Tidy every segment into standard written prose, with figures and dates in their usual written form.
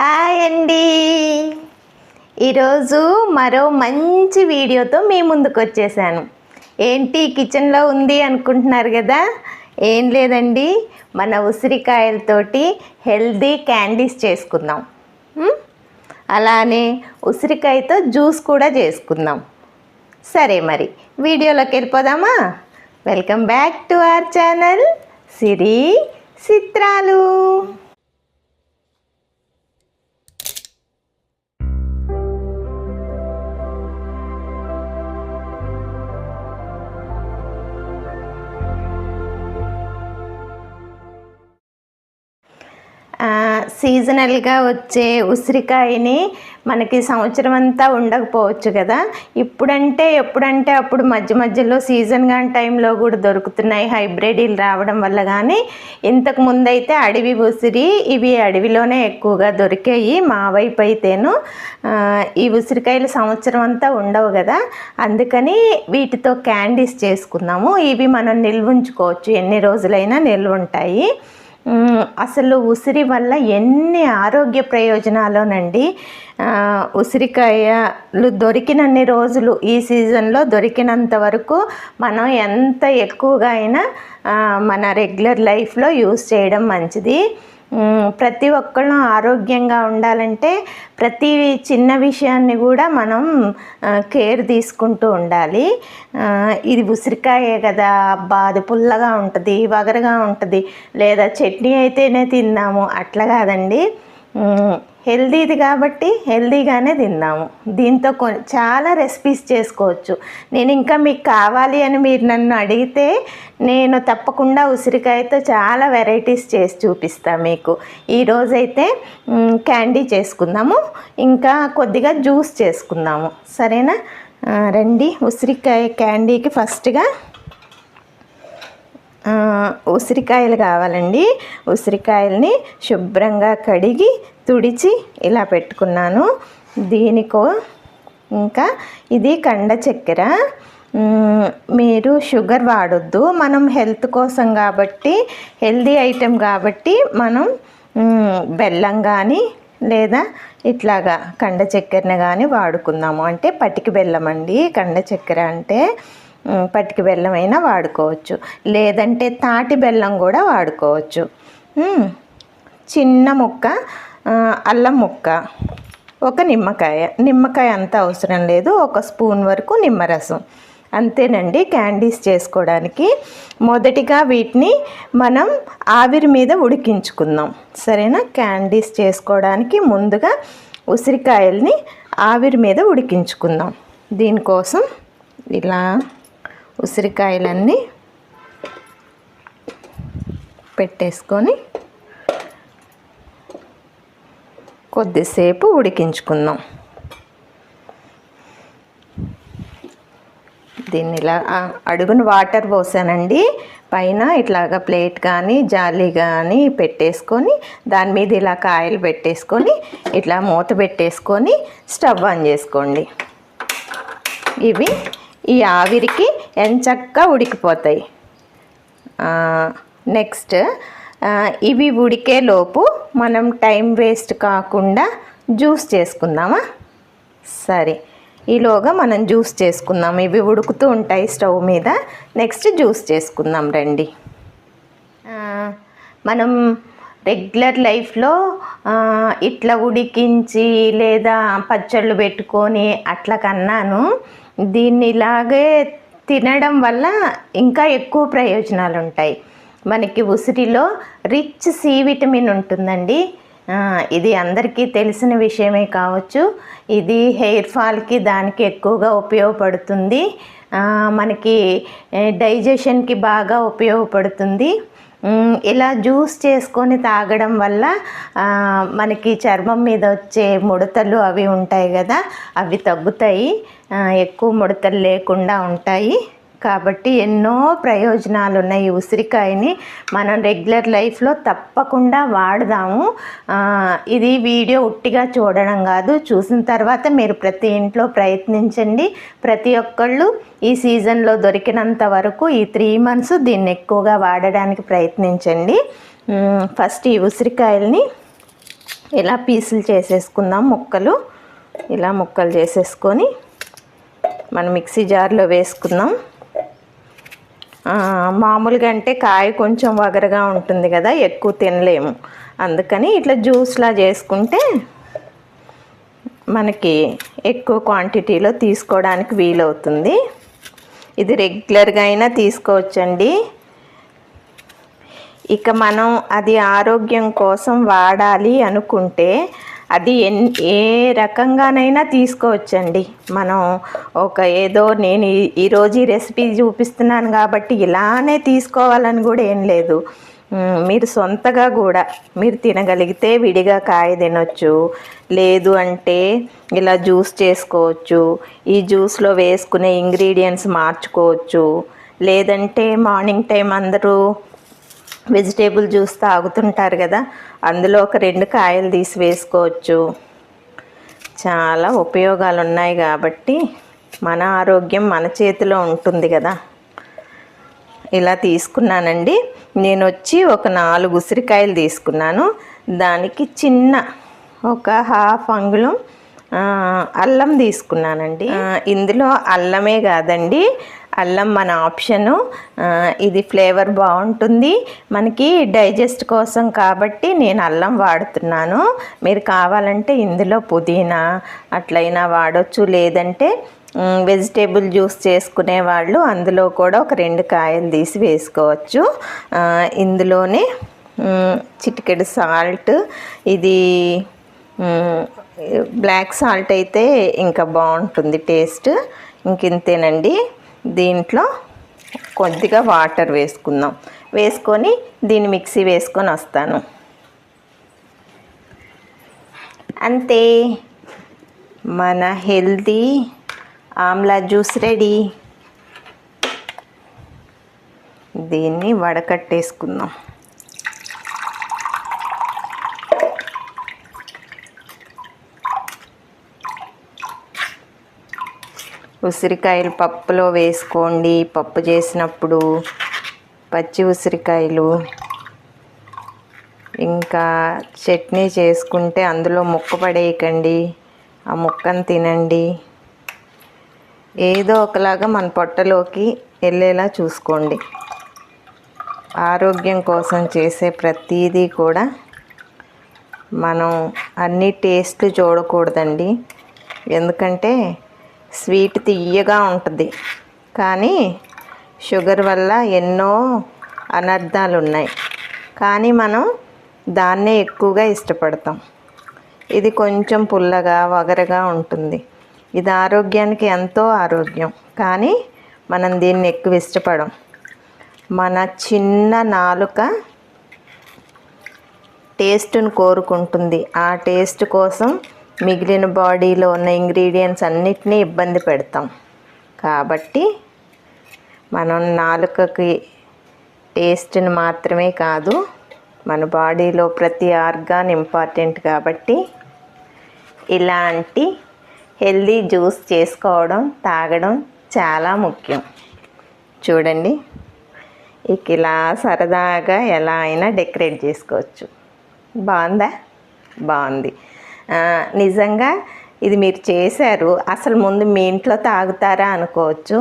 Hi అండి. ఈరోజు మరో మంచి వీడియోతో మీ ముందుకు వచ్చేసాను. ఏంటి కిచెన్లో ఉంది అనుకుంటున్నారు కదా? ఏం లేదండి, మన ఉసిరికాయలతోటి హెల్దీ క్యాండీస్ చేసుకుందాం. అలానే ఉసిరికాయతో జ్యూస్ కూడా చేసుకుందాం. సరే, మరి వీడియోలోకి వెళ్ళిపోదామా? Welcome back to our channel Siri Chitralu. సీజనల్గా వచ్చే ఉసిరికాయని మనకి సంవత్సరం అంతా ఉండకపోవచ్చు కదా. ఎప్పుడంటే అప్పుడు మధ్య మధ్యలో సీజన్ కాని టైంలో కూడా దొరుకుతున్నాయి హైబ్రిడ్లు రావడం వల్ల. కానీ ఇంతకు ముందైతే అడవి ఉసిరి ఇవి అడవిలోనే ఎక్కువగా దొరికాయి. మా వైపు అయితేను ఈ ఉసిరికాయలు సంవత్సరం అంతా ఉండవు కదా, అందుకని వీటితో క్యాండీస్ చేసుకున్నాము. ఇవి మనం నిల్వ ఉంచుకోవచ్చు, ఎన్ని రోజులైనా నిల్వ ఉంటాయి. అసలు ఉసిరి వల్ల ఎన్ని ఆరోగ్య ప్రయోజనాలోనండి. ఉసిరికాయలు దొరికినన్ని రోజులు, ఈ సీజన్లో దొరికినంత వరకు మనం ఎంత ఎక్కువగా అయినా మన రెగ్యులర్ లైఫ్లో యూస్ చేయడం మంచిది. ప్రతి ఒక్కళ్ళు ఆరోగ్యంగా ఉండాలంటే ప్రతి చిన్న విషయాన్ని కూడా మనం కేర్ తీసుకుంటూ ఉండాలి. ఇది ఉసిరికాయే కదా, అబ్బా అది పుల్లగా ఉంటుంది, వగరగా ఉంటుంది, లేదా చట్నీ అయితేనే తిందాము అట్లా కాదండి. హెల్దీది కాబట్టి హెల్దీగానే తిందాము. దీంతో చాలా రెసిపీస్ చేసుకోవచ్చు. నేను ఇంకా మీకు కావాలి అని మీరు నన్ను అడిగితే నేను తప్పకుండా ఉసిరికాయతో చాలా వెరైటీస్ చేసి చూపిస్తాను మీకు. ఈరోజైతే క్యాండీ చేసుకుందాము, ఇంకా కొద్దిగా జ్యూస్ చేసుకుందాము. సరేనా? రండి. ఉసిరికాయ క్యాండీకి ఫస్ట్గా ఉసిరికాయలు కావాలండి. ఉసిరికాయలని శుభ్రంగా కడిగి తుడిచి ఇలా పెట్టుకున్నాను. దీనికో ఇంకా ఇది కండ చక్కెర. మీరు షుగర్ వాడొద్దు, మనం హెల్త్ కోసం కాబట్టి, హెల్దీ ఐటెం కాబట్టి మనం బెల్లం కానీ లేదా ఇట్లాగా కండ చక్కెరని కానీ వాడుకుందాము. అంటే పటికి బెల్లం అండి కండ చక్కెర అంటే. పటికి బెల్లం అయినా వాడుకోవచ్చు, లేదంటే తాటి బెల్లం కూడా వాడుకోవచ్చు. చిన్న ముక్క అల్లం ముక్క, ఒక నిమ్మకాయ అంత అవసరం లేదు, ఒక స్పూన్ వరకు నిమ్మరసం, అంతేనండి క్యాండీస్ చేసుకోవడానికి. మొదటిగా వీటిని మనం ఆవిరి మీద ఉడికించుకుందాం. సరేనా? క్యాండీస్ చేసుకోవడానికి ముందుగా ఉసిరికాయల్ని ఆవిరి మీద ఉడికించుకుందాం. దీనికోసం ఇలా ఉసిరికాయలన్నీ పెట్టేసుకొని కొద్దిసేపు ఉడికించుకుందాం. దీన్ని ఇలా అడుగున వాటర్ పోసానండి. పైన ఇట్లాగా ప్లేట్ కానీ జాలి కానీ పెట్టేసుకొని దాని మీద ఇలా కాయలు పెట్టేసుకొని ఇట్లా మూత పెట్టేసుకొని స్టవ్ ఆన్ చేసుకోండి. ఇవి ఈ ఆవిరికి ఎంచక్కా ఉడికిపోతాయి. నెక్స్ట్ ఇవి ఉడికేలోపు మనం టైం వేస్ట్ కాకుండా జ్యూస్ చేసుకుందామా? సరే, ఈలోగా మనం జ్యూస్ చేసుకుందాం. ఇవి ఉడుకుతూ ఉంటాయి స్టవ్ మీద. నెక్స్ట్ జ్యూస్ చేసుకుందాం రండి. మనం రెగ్యులర్ లైఫ్లో ఇట్లా ఉడికించి లేదా పచ్చళ్ళు పెట్టుకొని అట్లా కన్నాను. దీన్ని ఇలాగే తినడం వల్ల ఇంకా ఎక్కువ ప్రయోజనాలు ఉంటాయి. మనకి ఉసిరిలో రిచ్ సి విటమిన్ ఉంటుందండి. ఇది అందరికీ తెలిసిన విషయమే కావచ్చు. ఇది హెయిర్ ఫాల్కి దానికి ఎక్కువగా ఉపయోగపడుతుంది. మనకి డైజెషన్కి బాగా ఉపయోగపడుతుంది. ఇలా జ్యూస్ చేసుకొని తాగడం వల్ల మనకి చర్మం మీద వచ్చే ముడతలు అవి ఉంటాయి కదా, అవి తగ్గుతాయి, ఎక్కువ ముడతలు లేకుండా ఉంటాయి. కాబట్టి ఎన్నో ప్రయోజనాలు ఉన్నాయి. ఈ ఉసిరికాయని మనం రెగ్యులర్ లైఫ్లో తప్పకుండా వాడదాము. ఇది వీడియో ఉట్టిగా చూడడం కాదు, చూసిన తర్వాత మీరు ప్రతి ఇంట్లో ప్రయత్నించండి. ప్రతి ఒక్కళ్ళు ఈ సీజన్లో దొరికినంత వరకు ఈ 3 months దీన్ని ఎక్కువగా వాడడానికి ప్రయత్నించండి. ఫస్ట్ ఈ ఉసిరికాయల్ని ఇలా పీసులు చేసేసుకుందాం. ముక్కలు ఇలా ముక్కలు చేసేసుకొని మనం మిక్సీ జార్లో వేసుకుందాం. మామూలుగా అంటే కాయ కొంచెం వగరగా ఉంటుంది కదా, ఎక్కువ తినలేము. అందుకని ఇట్లా జ్యూస్లా చేసుకుంటే మనకి ఎక్కువ క్వాంటిటీలో తీసుకోవడానికి వీలవుతుంది. ఇది రెగ్యులర్గా అయినా తీసుకోవచ్చండి. ఇక మనం అది ఆరోగ్యం కోసం వాడాలి అనుకుంటే అది ఏ రకంగానైనా తీసుకోవచ్చండి. మనం ఏదో నేను ఈరోజు ఈ రెసిపీ చూపిస్తున్నాను కాబట్టి ఇలానే తీసుకోవాలని కూడా ఏం లేదు. మీరు సొంతగా కూడా మీరు తినగలిగితే విడిగా కాయ తినొచ్చు, లేదు అంటే ఇలా జ్యూస్ చేసుకోవచ్చు. ఈ జ్యూస్లో వేసుకునే ఇంగ్రీడియంట్స్ మార్చుకోవచ్చు. లేదంటే మార్నింగ్ టైం అందరూ వెజిటేబుల్ జ్యూస్ తాగుతుంటారు కదా, అందులో ఒక 2 కాయలు తీసి వేసుకోవచ్చు. చాలా ఉపయోగాలు ఉన్నాయి కాబట్టి మన ఆరోగ్యం మన చేతిలో ఉంటుంది కదా. ఇలా తీసుకున్నానండి. నేను వచ్చి ఒక 4 ఉసిరికాయలు తీసుకున్నాను. దానికి చిన్న ఒక హాఫ్ అంగుళం అల్లం తీసుకున్నానండి. ఇందులో అల్లమే కాదండి, అల్లం మన ఆప్షను. ఇది ఫ్లేవర్ బాగుంటుంది మనకి డైజెస్ట్ కోసం కాబట్టి నేను అల్లం వాడుతున్నాను. మీరు కావాలంటే ఇందులో పుదీనా అట్లయినా వాడవచ్చు. లేదంటే వెజిటేబుల్ జ్యూస్ చేసుకునే వాళ్ళు అందులో కూడా ఒక 2 కాయలు తీసి వేసుకోవచ్చు. ఇందులోనే చిటికెడు సాల్ట్, ఇది బ్లాక్ సాల్ట్ అయితే ఇంకా బాగుంటుంది టేస్ట్. ఇంకింతేనండి. దీంట్లో కొద్దిగా వాటర్ వేసుకుందాం. వేసుకొని దీన్ని మిక్సీ వేసుకొని వస్తాను. అంతే, మన హెల్తీ ఆమ్లా జ్యూస్ రెడీ. దీన్ని వడకట్టేసుకుందాం. ఉసిరికాయలు పప్పులో వేసుకోండి. పప్పు చేసినప్పుడు పచ్చి ఉసిరికాయలు, ఇంకా చట్నీ చేసుకుంటే అందులో ముక్క పడేయకండి, ఆ ముక్కను తినండి. ఏదో ఒకలాగా మన పొట్టలోకి వెళ్ళేలా చూసుకోండి. ఆరోగ్యం కోసం చేసే ప్రతిదీ కూడా మనం అన్ని టేస్ట్లు చూడకూడదండి. ఎందుకంటే స్వీట్ తియ్యగా ఉంటుంది, కానీ షుగర్ వల్ల ఎన్నో అనర్థాలు ఉన్నాయి. కానీ మనం దాన్నే ఎక్కువగా ఇష్టపడతాం. ఇది కొంచెం పుల్లగా వగరగా ఉంటుంది. ఇది ఆరోగ్యానికి ఎంతో ఆరోగ్యం, కానీ మనం దీన్ని ఎక్కువ ఇష్టపడం. మన చిన్న నాలుక టేస్ట్ని కోరుకుంటుంది. ఆ టేస్ట్ కోసం మిగిలిన బాడీలో ఉన్న ఇంగ్రీడియంట్స్ అన్నిటినీ ఇబ్బంది పెడతాం. కాబట్టి మనం నాలుకకి టేస్ట్ని మాత్రమే కాదు, మన బాడీలో ప్రతి ఆర్గాన్ ఇంపార్టెంట్. కాబట్టి ఇలాంటి హెల్దీ జ్యూస్ చేసుకోవడం, తాగడం చాలా ముఖ్యం. చూడండి, ఇక ఇలా సరదాగా ఎలా అయినా డెకరేట్ చేసుకోవచ్చు. బాగుందా? బాగుంది. నిజంగా ఇది మీరు చేశారు, అసలు ముందు మీ ఇంట్లో తాగుతారా అనుకోవచ్చు.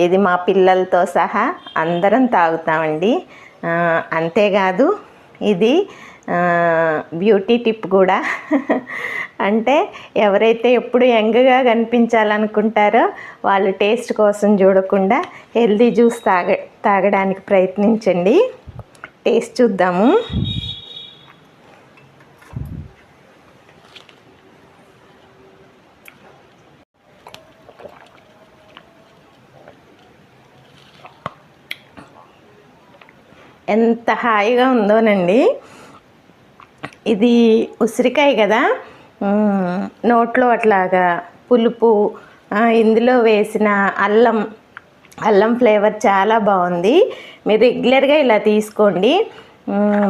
ఇది మా పిల్లలతో సహా అందరం తాగుతామండి. అంతేకాదు ఇది బ్యూటీ టిప్ కూడా. అంటే ఎవరైతే ఎప్పుడు యంగ్గా కనిపించాలనుకుంటారో వాళ్ళు టేస్ట్ కోసం చూడకుండా హెల్దీ జ్యూస్ తాగడానికి ప్రయత్నించండి. టేస్ట్ చూద్దాము. ఎంత హాయిగా ఉందోనండి. ఇది ఉసిరికాయ కదా, నోట్లో అట్లాగా పులుపు, ఇందులో వేసిన అల్లం ఫ్లేవర్ చాలా బాగుంది. మీరు రెగ్యులర్గా ఇలా తీసుకోండి.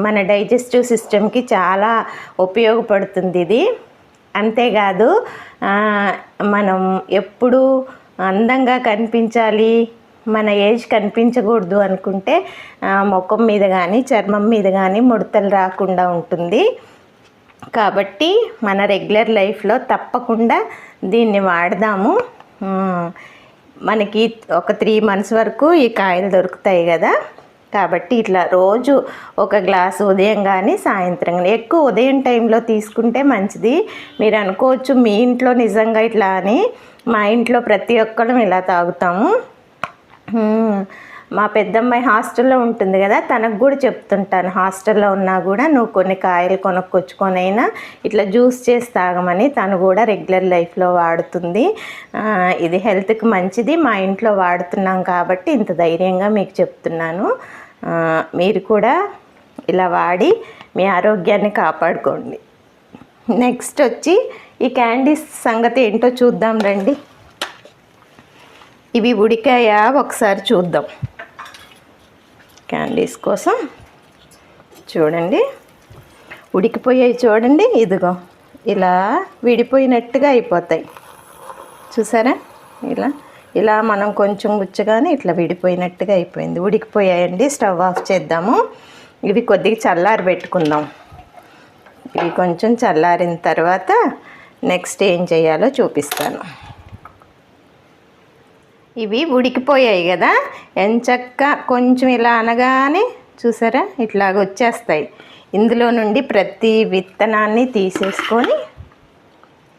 మన డైజెస్టివ్ సిస్టమ్కి చాలా ఉపయోగపడుతుంది ఇది. అంతేకాదు మనం ఎప్పుడు అందంగా కనిపించాలి, మన ఏజ్ కనిపించకూడదు అనుకుంటే ముఖం మీద కానీ చర్మం మీద కానీ ముడతలు రాకుండా ఉంటుంది. కాబట్టి మన రెగ్యులర్ లైఫ్లో తప్పకుండా దీన్ని వాడదాము. మనకి ఒక 3 months వరకు ఈ కాయలు దొరుకుతాయి కదా. కాబట్టి ఇట్లా రోజు ఒక గ్లాసు ఉదయం కానీ సాయంత్రం కానీ, ఎక్కువ ఉదయం టైంలో తీసుకుంటే మంచిది. మీరు అనుకోవచ్చు మీ ఇంట్లో నిజంగా ఇట్లా అని. మా ఇంట్లో ప్రతి ఒక్కరం ఇలా తాగుతాము. మా పెద్దమ్మాయి హాస్టల్లో ఉంటుంది కదా, తనకు కూడా చెప్తుంటాను, హాస్టల్లో ఉన్నా కూడా నువ్వు కొన్ని కాయలు కొనుక్కొచ్చుకొనైనా ఇట్లా జ్యూస్ చేసి తాగమని. తను కూడా రెగ్యులర్ లైఫ్లో వాడుతుంది. ఇది హెల్త్కి మంచిది. మా ఇంట్లో వాడుతున్నాం కాబట్టి ఇంత ధైర్యంగా మీకు చెప్తున్నాను. మీరు కూడా ఇలా వాడి మీ ఆరోగ్యాన్ని కాపాడుకోండి. నెక్స్ట్ వచ్చి ఈ క్యాండీస్ సంగతి ఏంటో చూద్దాం రండి. ఇవి ఉడికాయా ఒకసారి చూద్దాం. క్యాండీస్ కోసం చూడండి, ఉడికిపోయాయి చూడండి. ఇదిగో ఇలా విడిపోయినట్టుగా అయిపోతాయి చూసారా. ఇలా మనం కొంచెం గుచ్చగానే ఇట్లా విడిపోయినట్టుగా అయిపోయింది, ఉడికిపోయాయండి. స్టవ్ ఆఫ్ చేద్దాము. ఇవి కొద్దిగా చల్లారి పెట్టుకుందాం. ఇవి కొంచెం చల్లారిన తర్వాత నెక్స్ట్ ఏం చేయాలో చూపిస్తాను. ఇవి ఉడికిపోయాయి కదా, ఎంచక్క కొంచెం ఇలా అనగానే చూసారా ఇట్లాగ వచ్చేస్తాయి. ఇందులో నుండి ప్రతి విత్తనాన్ని తీసేసుకొని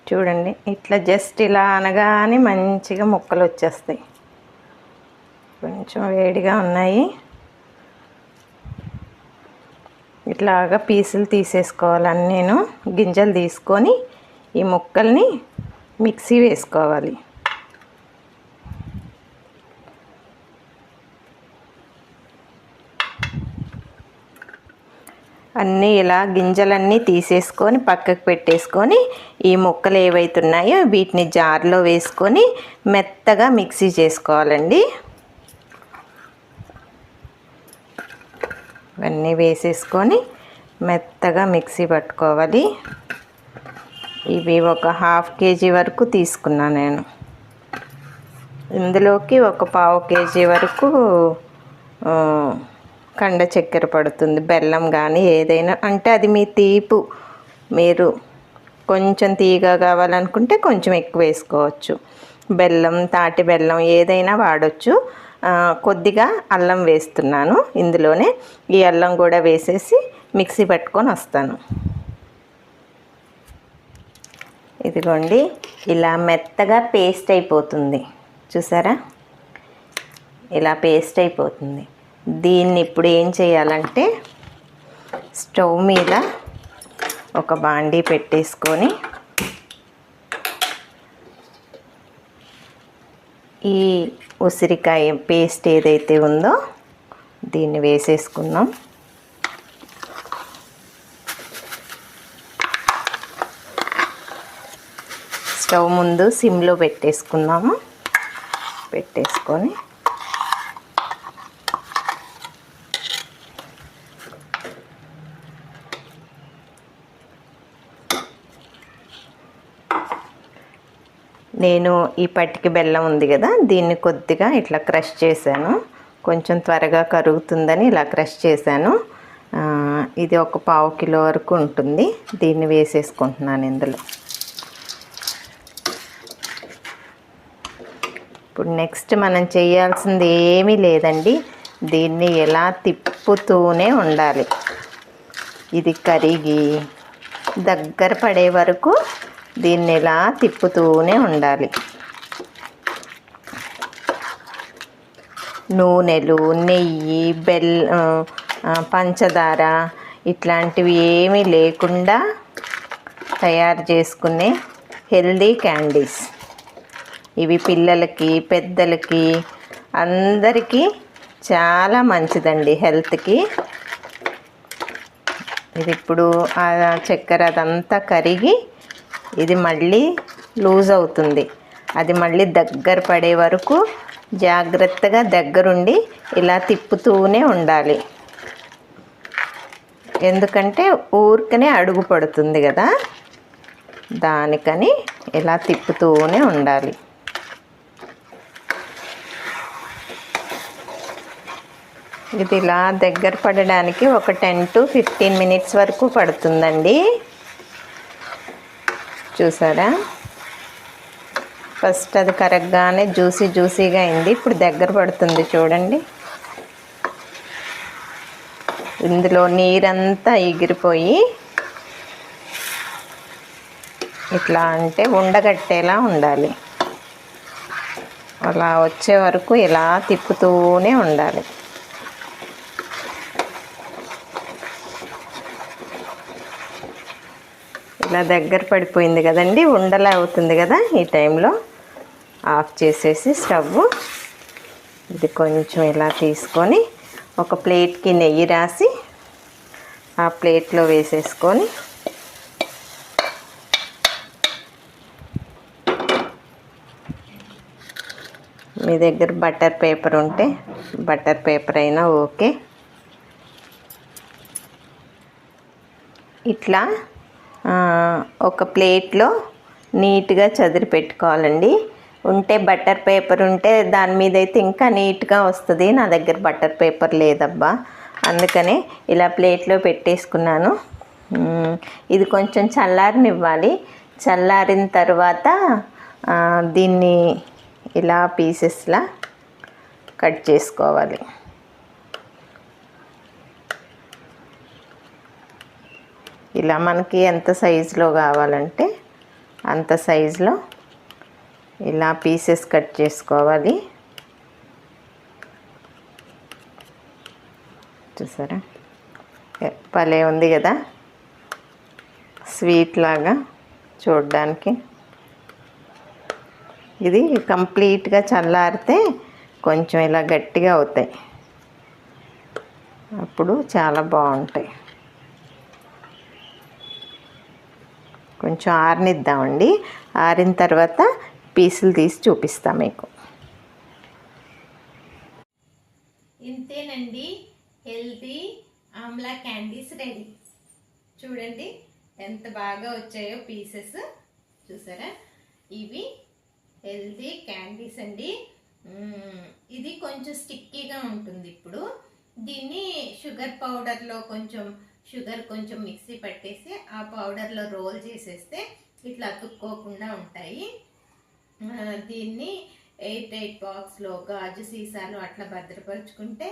చూడండి, ఇట్లా జస్ట్ ఇలా అనగానే మంచిగా ముక్కలు వచ్చేస్తాయి. కొంచెం వేడిగా ఉన్నాయి. ఇట్లాగా పీసులు తీసేసుకోవాలని నేను గింజలు తీసుకొని ఈ ముక్కల్ని మిక్సీ వేసుకోవాలి. అన్నీ ఇలా గింజలన్నీ తీసేసుకొని పక్కకు పెట్టేసుకొని ఈ ముక్కలు ఏవైతున్నాయో వీటిని జార్లో వేసుకొని మెత్తగా మిక్సీ చేసుకోవాలండి. ఇవన్నీ వేసేసుకొని మెత్తగా మిక్సీ పట్టుకోవాలి. ఇవి ఒక 1/2 kg వరకు తీసుకున్నాను నేను. ఇందులోకి ఒక 1/4 kg వరకు కండ చక్కెర పడుతుంది, బెల్లం కానీ ఏదైనా. అంటే అది మీ తీపు, మీరు కొంచెం తీయగా కావాలనుకుంటే కొంచెం ఎక్కువ వేసుకోవచ్చు. బెల్లం, తాటి బెల్లం ఏదైనా వాడచ్చు. కొద్దిగా అల్లం వేస్తున్నాను ఇందులోనే. ఈ అల్లం కూడా వేసేసి మిక్సీ పట్టుకొని వస్తాను. ఇదిగోండి ఇలా మెత్తగా పేస్ట్ అయిపోతుంది చూసారా, ఇలా పేస్ట్ అయిపోతుంది. దీన్ని ఇప్పుడు ఏం చేయాలంటే స్టవ్ మీద ఒక బాండీ పెట్టేసుకొని ఈ ఉసిరికాయ పేస్ట్ ఏదైతే ఉందో దీన్ని వేసేసుకుందాం. స్టవ్ ముందు సిమ్లో పెట్టేసుకుందాము. పెట్టేసుకొని నేను ఈ పట్టిక బెల్లం ఉంది కదా, దీన్ని కొద్దిగా ఇట్లా క్రష్ చేశాను. కొంచెం త్వరగా కరుగుతుందని ఇలా క్రష్ చేశాను. ఇది ఒక 1/4 kg వరకు ఉంటుంది. దీన్ని వేసేసుకుంటున్నాను ఇందులో. ఇప్పుడు నెక్స్ట్ మనం చేయాల్సింది ఏమీ లేదండి, దీన్ని ఎలా తిప్పుతూనే ఉండాలి. ఇది కరిగి దగ్గర పడే వరకు దీన్ని ఇలా తిప్పుతూనే ఉండాలి. నూనెలు, నెయ్యి, పంచదార ఇట్లాంటివి ఏమీ లేకుండా తయారు చేసుకునే హెల్దీ క్యాండీస్ ఇవి. పిల్లలకి, పెద్దలకి అందరికీ చాలా మంచిదండి హెల్త్కి. ఇది ఇప్పుడు ఆ చక్కెర అదంతా కరిగి ఇది మళ్ళీ లూజ్ అవుతుంది. అది మళ్ళీ దగ్గర పడే వరకు జాగ్రత్తగా దగ్గరుండి ఇలా తిప్పుతూనే ఉండాలి. ఎందుకంటే ఊరికనే అడుగు పడుతుంది కదా, దానికని ఇలా తిప్పుతూనే ఉండాలి. ఇది ఇలా దగ్గర పడడానికి ఒక 10 to 15 minutes వరకు పడుతుందండి. చూసారా, ఫస్ట్ అది కరగ్గానే జ్యూసీగా అయింది. ఇప్పుడు దగ్గర పడుతుంది చూడండి. ఇందులో నీరంతా ఎగిరిపోయి ఇట్లా అంటే ఉండగట్టేలా ఉండాలి. అలా వచ్చే వరకు ఇలా తిప్పుతూనే ఉండాలి. ఇలా దగ్గర పడిపోయింది కదండి, ఉండలా అవుతుంది కదా. ఈ టైంలో ఆఫ్ చేసేసి స్టవ్ ఇది కొంచెం ఇలా తీసుకొని ఒక ప్లేట్కి నెయ్యి రాసి ఆ ప్లేట్లో వేసేసుకొని మీ దగ్గర బటర్ పేపర్ ఉంటే బటర్ పేపర్ అయినా ఓకే. ఇట్లా ఒక ప్లేట్లో నీట్గా చదిరి పెట్టుకోవాలండి. ఉంటే బటర్ పేపర్ ఉంటే దాని మీద అయితే ఇంకా నీట్గా వస్తుంది. నా దగ్గర బటర్ పేపర్ లేదబ్బా, అందుకనే ఇలా ప్లేట్లో పెట్టేసుకున్నాను. ఇది కొంచెం చల్లారనివ్వాలి. చల్లారిన తర్వాత దీన్ని ఇలా పీసెస్లా కట్ చేసుకోవాలి. ఇలా మనకి ఎంత సైజులో కావాలంటే అంత సైజులో ఇలా పీసెస్ కట్ చేసుకోవాలి. చూసారా, భలే ఉంది కదా, స్వీట్ లాగా చూడడానికి. ఇది కంప్లీట్గా చల్లారితే కొంచెం ఇలా గట్టిగా అవుతాయి, అప్పుడు చాలా బాగుంటాయి. కొంచెం ఆరనిద్దామండి. ఆరిన తర్వాత పీసులు తీసి చూపిస్తా మీకు. ఇంతేనండి, హెల్తీ ఆమ్లా క్యాండీస్ రెడీ. చూడండి ఎంత బాగా వచ్చాయో పీసెస్, చూసారా. ఇవి హెల్తీ క్యాండీస్ అండి. ఇది కొంచెం స్టిక్కీగా ఉంటుంది. ఇప్పుడు దీన్ని షుగర్ పౌడర్లో షుగర్ కొంచెం మిక్సీ పట్టేసి ఆ పౌడర్లో రోల్ చేసేస్తే ఇట్లా అతుక్కోకుండా ఉంటాయి. దీన్ని 8 బాక్స్లో గాజు సీసాలు అట్లా భద్రపరుచుకుంటే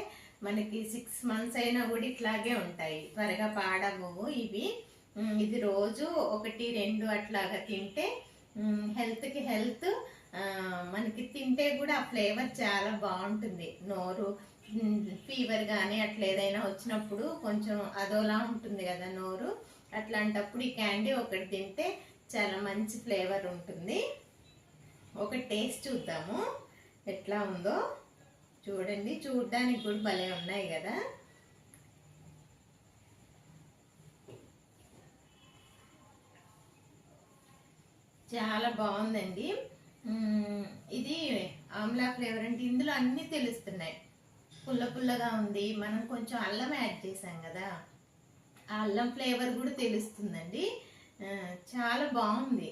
మనకి 6 months అయినా కూడా ఇట్లాగే ఉంటాయి, త్వరగా పాడవు ఇవి. ఇది రోజు 1-2 అట్లాగా తింటే హెల్త్కి హెల్త్. మనకి తింటే కూడా ఆ ఫ్లేవర్ చాలా బాగుంటుంది. నోరు ఫీవర్ కానీ అట్లా ఏదైనా వచ్చినప్పుడు కొంచెం అదోలా ఉంటుంది కదా నోరు, అట్లాంటప్పుడు ఈ క్యాండీ ఒకటి తింటే చాలా మంచి ఫ్లేవర్ ఉంటుంది. ఒక టేస్ట్ చూద్దాము ఎట్లా ఉందో. చూడండి, చూడడానికి కూడా భలే ఉన్నాయి కదా. చాలా బాగుందండి. ఇది ఆమ్లా ఫ్లేవర్ అంటే ఇందులో అన్నీ తెలుస్తున్నాయి. పుల్లగా ఉంది. మనం కొంచెం అల్లం యాడ్ చేసాం కదా, ఆ అల్లం ఫ్లేవర్ కూడా తెలుస్తుందండి. చాలా బాగుంది.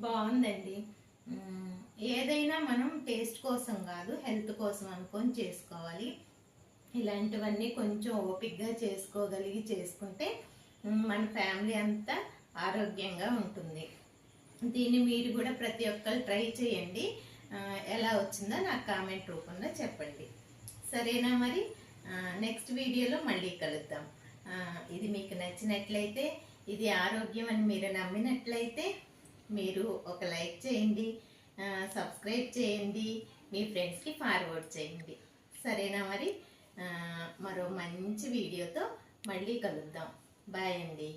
బాగుందండి. ఏదైనా మనం టేస్ట్ కోసం కాదు, హెల్త్ కోసం అనుకొని చేసుకోవాలి. ఇలాంటివన్నీ కొంచెం ఓపికగా చేసుకుంటే మన ఫ్యామిలీ అంతా ఆరోగ్యంగా ఉంటుంది. దీన్ని మీరు కూడా ప్రతి ఒక్కరు ట్రై చేయండి. ఎలా వచ్చిందో నాకు కామెంట్ రూపంలో చెప్పండి. సరేనా మరి, నెక్స్ట్ వీడియోలో మళ్ళీ కలుద్దాం. ఇది మీకు నచ్చినట్లయితే, ఇది ఆరోగ్యం అని మీరు నమ్మినట్లయితే మీరు ఒక లైక్ చేయండి, సబ్స్క్రైబ్ చేయండి, మీ ఫ్రెండ్స్కి ఫార్వర్డ్ చేయండి. సరేనా మరి, మరో మంచి వీడియోతో మళ్ళీ కలుద్దాం. బాయ్ అండి.